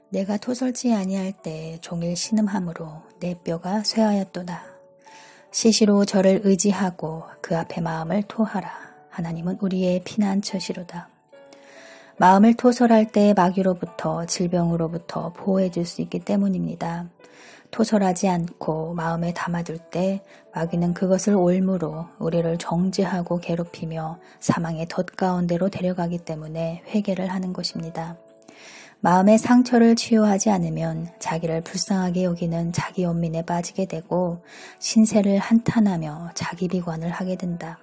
내가 토설치 아니할 때 종일 신음함으로 내 뼈가 쇠하였도다. 시시로 저를 의지하고 그 앞에 마음을 토하라. 하나님은 우리의 피난처시로다. 마음을 토설할 때 마귀로부터 질병으로부터 보호해 줄 수 있기 때문입니다. 토설하지 않고 마음에 담아둘 때 마귀는 그것을 올무로 우리를 정죄하고 괴롭히며 사망의 덫가운데로 데려가기 때문에 회개를 하는 것입니다. 마음의 상처를 치유하지 않으면 자기를 불쌍하게 여기는 자기 연민에 빠지게 되고 신세를 한탄하며 자기 비관을 하게 된다.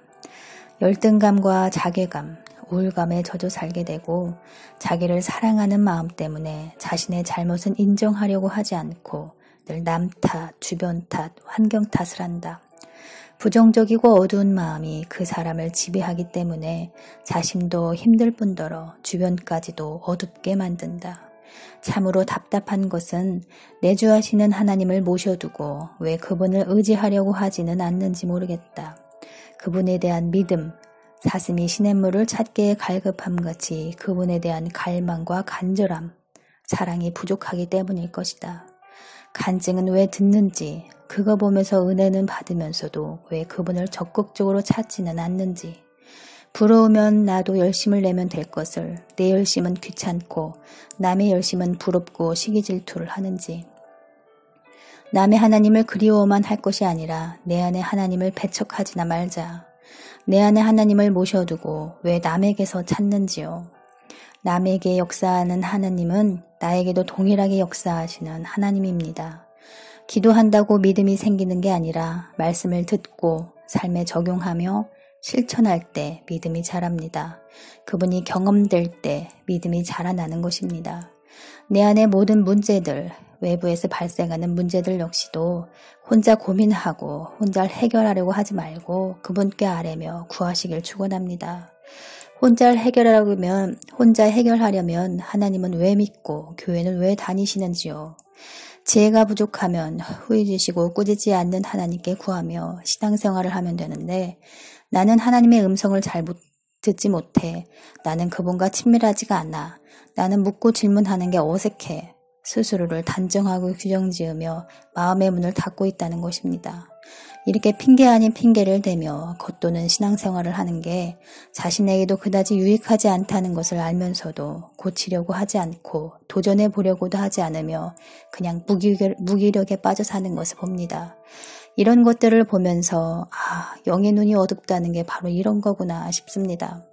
열등감과 자괴감, 우울감에 젖어 살게 되고 자기를 사랑하는 마음 때문에 자신의 잘못은 인정하려고 하지 않고 늘 남 탓, 주변 탓, 환경 탓을 한다. 부정적이고 어두운 마음이 그 사람을 지배하기 때문에 자신도 힘들 뿐더러 주변까지도 어둡게 만든다. 참으로 답답한 것은 내주하시는 하나님을 모셔두고 왜 그분을 의지하려고 하지는 않는지 모르겠다. 그분에 대한 믿음, 사슴이 시냇물을 찾기에 갈급함 같이 그분에 대한 갈망과 간절함, 사랑이 부족하기 때문일 것이다. 간증은 왜 듣는지, 그거 보면서 은혜는 받으면서도 왜 그분을 적극적으로 찾지는 않는지, 부러우면 나도 열심을 내면 될 것을 내 열심은 귀찮고 남의 열심은 부럽고 시기질투를 하는지, 남의 하나님을 그리워만 할 것이 아니라 내 안에 하나님을 배척하지나 말자. 내 안에 하나님을 모셔두고 왜 남에게서 찾는지요. 남에게 역사하는 하나님은 나에게도 동일하게 역사하시는 하나님입니다. 기도한다고 믿음이 생기는 게 아니라 말씀을 듣고 삶에 적용하며 실천할 때 믿음이 자랍니다. 그분이 경험될 때 믿음이 자라나는 것입니다. 내 안의 모든 문제들, 외부에서 발생하는 문제들 역시도 혼자 고민하고 혼자 해결하려고 하지 말고 그분께 아뢰며 구하시길 축원합니다. 혼자 해결하려면 하나님은 왜 믿고 교회는 왜 다니시는지요. 지혜가 부족하면 후회주시고 꾸짖지 않는 하나님께 구하며 신앙생활을 하면 되는데 나는 하나님의 음성을 잘 듣지 못해. 나는 그분과 친밀하지가 않아. 나는 묻고 질문하는 게 어색해. 스스로를 단정하고 규정지으며 마음의 문을 닫고 있다는 것입니다. 이렇게 핑계 아닌 핑계를 대며 겉도는 신앙생활을 하는 게 자신에게도 그다지 유익하지 않다는 것을 알면서도 고치려고 하지 않고 도전해 보려고도 하지 않으며 그냥 무기력에 빠져 사는 것을 봅니다. 이런 것들을 보면서 영의 눈이 어둡다는 게 바로 이런 거구나 싶습니다.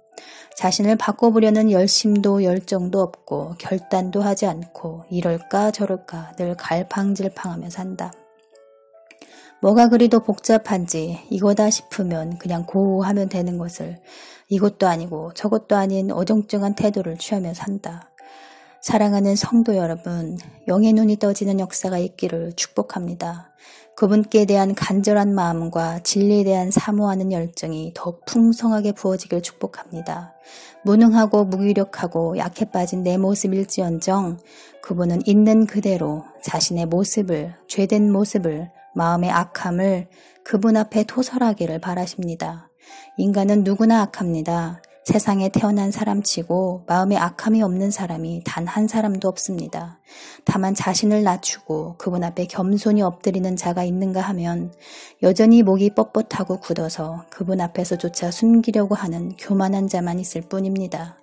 자신을 바꿔보려는 열심도 열정도 없고 결단도 하지 않고 이럴까 저럴까 늘 갈팡질팡하며 산다. 뭐가 그리도 복잡한지 이거다 싶으면 그냥 고하면 되는 것을 이것도 아니고 저것도 아닌 어정쩡한 태도를 취하며 산다. 사랑하는 성도 여러분, 영의 눈이 떠지는 역사가 있기를 축복합니다. 그분께 대한 간절한 마음과 진리에 대한 사모하는 열정이 더욱 풍성하게 부어지길 축복합니다. 무능하고 무기력하고 약해 빠진 내 모습일지언정 그분은 있는 그대로 자신의 모습을, 죄된 모습을, 마음의 악함을 그분 앞에 토설하기를 바라십니다. 인간은 누구나 악합니다. 세상에 태어난 사람치고 마음에 악함이 없는 사람이 단 한 사람도 없습니다. 다만 자신을 낮추고 그분 앞에 겸손히 엎드리는 자가 있는가 하면 여전히 목이 뻣뻣하고 굳어서 그분 앞에서조차 숨기려고 하는 교만한 자만 있을 뿐입니다.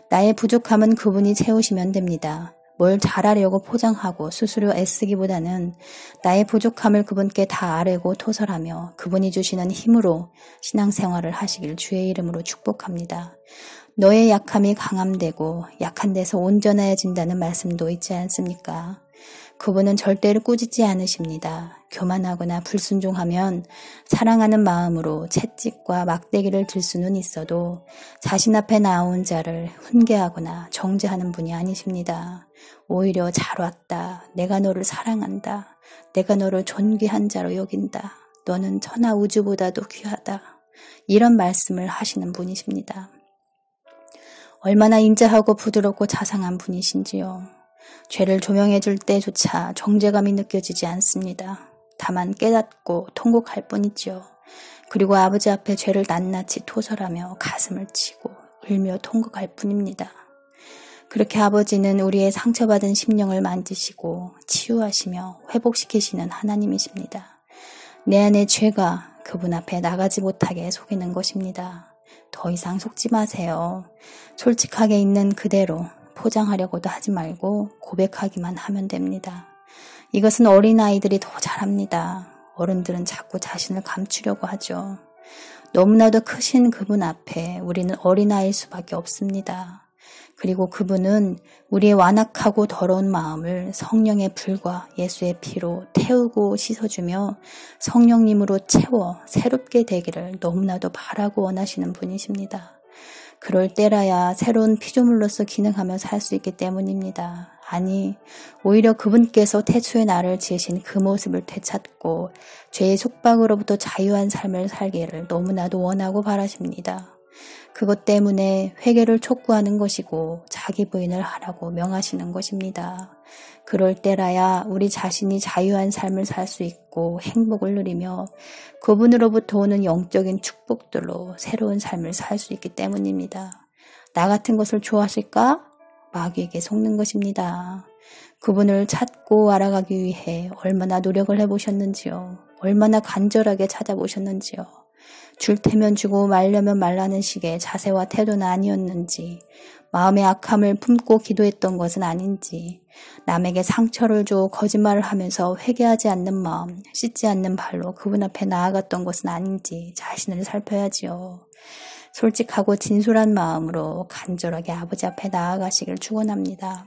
나의 부족함은 그분이 채우시면 됩니다. 뭘 잘하려고 포장하고 스스로 애쓰기보다는 나의 부족함을 그분께 다 아뢰고 토설하며 그분이 주시는 힘으로 신앙생활을 하시길 주의 이름으로 축복합니다. 너의 약함이 강함되고 약한 데서 온전해진다는 말씀도 있지 않습니까? 그분은 절대로 꾸짖지 않으십니다. 교만하거나 불순종하면 사랑하는 마음으로 채찍과 막대기를 들 수는 있어도 자신 앞에 나온 자를 훈계하거나 정죄하는 분이 아니십니다. 오히려 잘 왔다. 내가 너를 사랑한다. 내가 너를 존귀한 자로 여긴다. 너는 천하 우주보다도 귀하다. 이런 말씀을 하시는 분이십니다. 얼마나 인자하고 부드럽고 자상한 분이신지요. 죄를 조명해 줄 때조차 정죄감이 느껴지지 않습니다. 다만 깨닫고 통곡할 뿐이죠. 그리고 아버지 앞에 죄를 낱낱이 토설하며 가슴을 치고 울며 통곡할 뿐입니다. 그렇게 아버지는 우리의 상처받은 심령을 만지시고 치유하시며 회복시키시는 하나님이십니다. 내 안의 죄가 그분 앞에 나가지 못하게 속이는 것입니다. 더 이상 속지 마세요. 솔직하게 있는 그대로 포장하려고도 하지 말고 고백하기만 하면 됩니다. 이것은 어린아이들이 더 잘합니다. 어른들은 자꾸 자신을 감추려고 하죠. 너무나도 크신 그분 앞에 우리는 어린아이일 수밖에 없습니다. 그리고 그분은 우리의 완악하고 더러운 마음을 성령의 불과 예수의 피로 태우고 씻어주며 성령님으로 채워 새롭게 되기를 너무나도 바라고 원하시는 분이십니다. 그럴 때라야 새로운 피조물로서 기능하며 살 수 있기 때문입니다. 아니, 오히려 그분께서 태초에 나를 지으신 그 모습을 되찾고 죄의 속박으로부터 자유한 삶을 살기를 너무나도 원하고 바라십니다. 그것 때문에 회개를 촉구하는 것이고 자기 부인을 하라고 명하시는 것입니다. 그럴 때라야 우리 자신이 자유한 삶을 살 수 있고 행복을 누리며 그분으로부터 오는 영적인 축복들로 새로운 삶을 살 수 있기 때문입니다. 나 같은 것을 좋아하실까? 마귀에게 속는 것입니다. 그분을 찾고 알아가기 위해 얼마나 노력을 해보셨는지요. 얼마나 간절하게 찾아보셨는지요. 줄 테면 주고 말려면 말라는 식의 자세와 태도는 아니었는지, 마음의 악함을 품고 기도했던 것은 아닌지, 남에게 상처를 줘 거짓말을 하면서 회개하지 않는 마음, 씻지 않는 발로 그분 앞에 나아갔던 것은 아닌지 자신을 살펴야지요. 솔직하고 진솔한 마음으로 간절하게 아버지 앞에 나아가시길 축원합니다.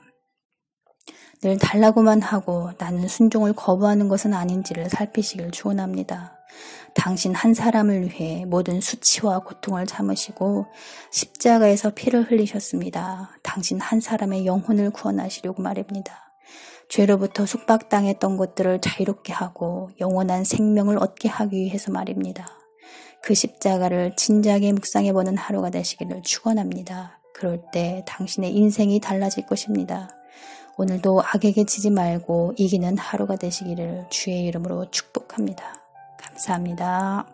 늘 달라고만 하고 나는 순종을 거부하는 것은 아닌지를 살피시길 축원합니다. 당신 한 사람을 위해 모든 수치와 고통을 참으시고 십자가에서 피를 흘리셨습니다. 당신 한 사람의 영혼을 구원하시려고 말입니다. 죄로부터 속박당했던 것들을 자유롭게 하고 영원한 생명을 얻게 하기 위해서 말입니다. 그 십자가를 진지하게 묵상해보는 하루가 되시기를 축원합니다. 그럴 때 당신의 인생이 달라질 것입니다. 오늘도 악에게 지지 말고 이기는 하루가 되시기를 주의 이름으로 축복합니다. 감사합니다.